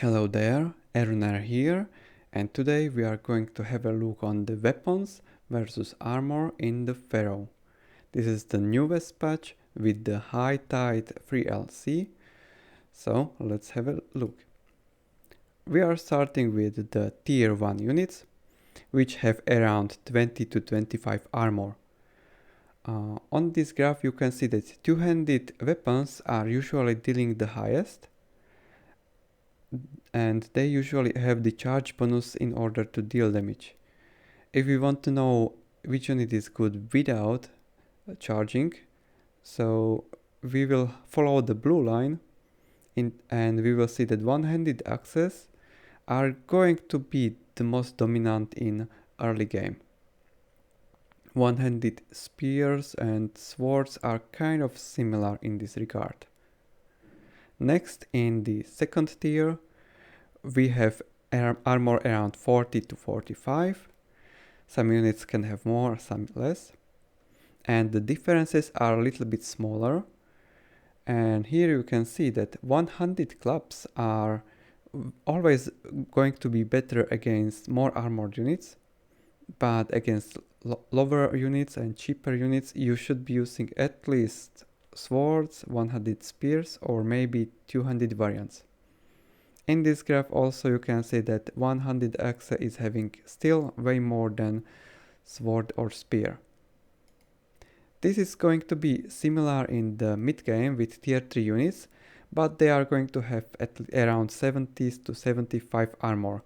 Hello there, Eruner here, and today we are going to have a look on the weapons versus armor in the Pharaoh. This is the newest patch with the High Tide 3LC, so let's have a look. We are starting with the tier 1 units, which have around 20 to 25 armor. On this graph you can see that two-handed weapons are usually dealing the highest, and they usually have the charge bonus in order to deal damage. If we want to know which unit is good without charging, so we will follow the blue line and we will see that one-handed axes are going to be the most dominant in early game. One-handed spears and swords are kind of similar in this regard. Next, in the second tier, we have armor around 40 to 45. Some units can have more, some less. And the differences are a little bit smaller. And here you can see that one-handed clubs are always going to be better against more armored units. But against lower units and cheaper units, you should be using at least swords, one-handed spears, or maybe two-handed variants. In this graph also you can see that one-handed axe is having still way more than sword or spear. This is going to be similar in the mid game with tier 3 units, but they are going to have at around 70 to 75 armor.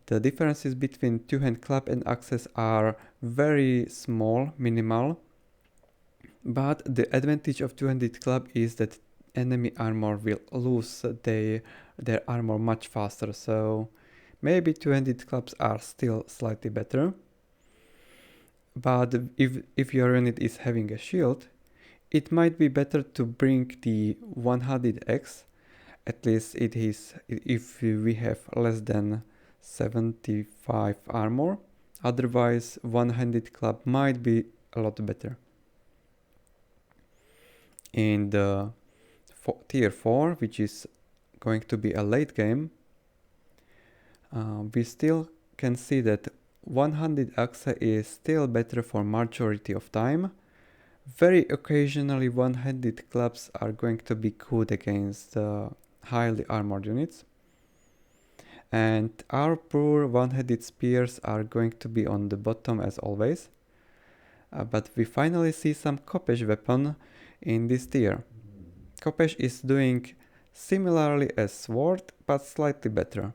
The differences between two-hand club and axes are very small, minimal, but the advantage of two-handed club is that enemy armor will lose their armor much faster, so maybe two-handed clubs are still slightly better. But if your unit is having a shield, it might be better to bring the one-handed axe, at least it is if we have less than 75 armor. Otherwise, one-handed club might be a lot better. In the tier 4, which is going to be a late game, we still can see that one-handed axe is still better for majority of time. Very occasionally one-handed clubs are going to be good against highly armored units. And our poor one-handed spears are going to be on the bottom as always. But we finally see some Khopesh weapon in this tier. Khopesh is doing similarly as sword, but slightly better.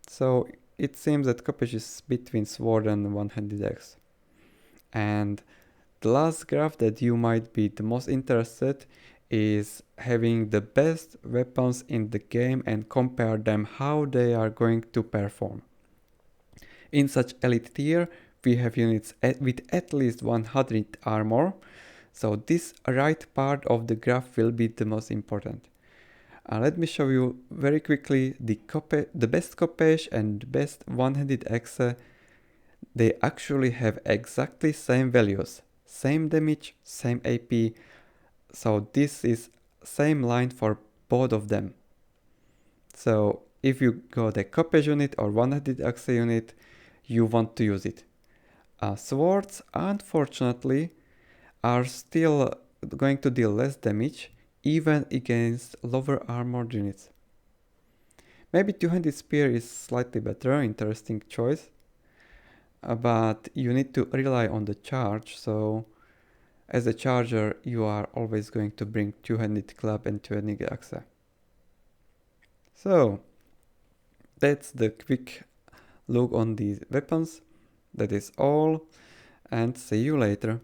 So it seems that Khopesh is between sword and one-handed axe. And the last graph that you might be the most interested is having the best weapons in the game and compare them how they are going to perform. In such elite tier, we have units with at least 100 armor. So this right part of the graph will be the most important. Let me show you very quickly the best Khopesh and best one-handed axe. They actually have exactly same values, same damage, same AP. So this is same line for both of them. So if you go the Khopesh unit or one-handed axe unit, you want to use it. Swords, unfortunately, are still going to deal less damage even against lower armored units. Maybe two-handed spear is slightly better, interesting choice, but you need to rely on the charge, so as a charger you are always going to bring two-handed club and two-handed axe. So that's the quick look on these weapons. That is all, and see you later.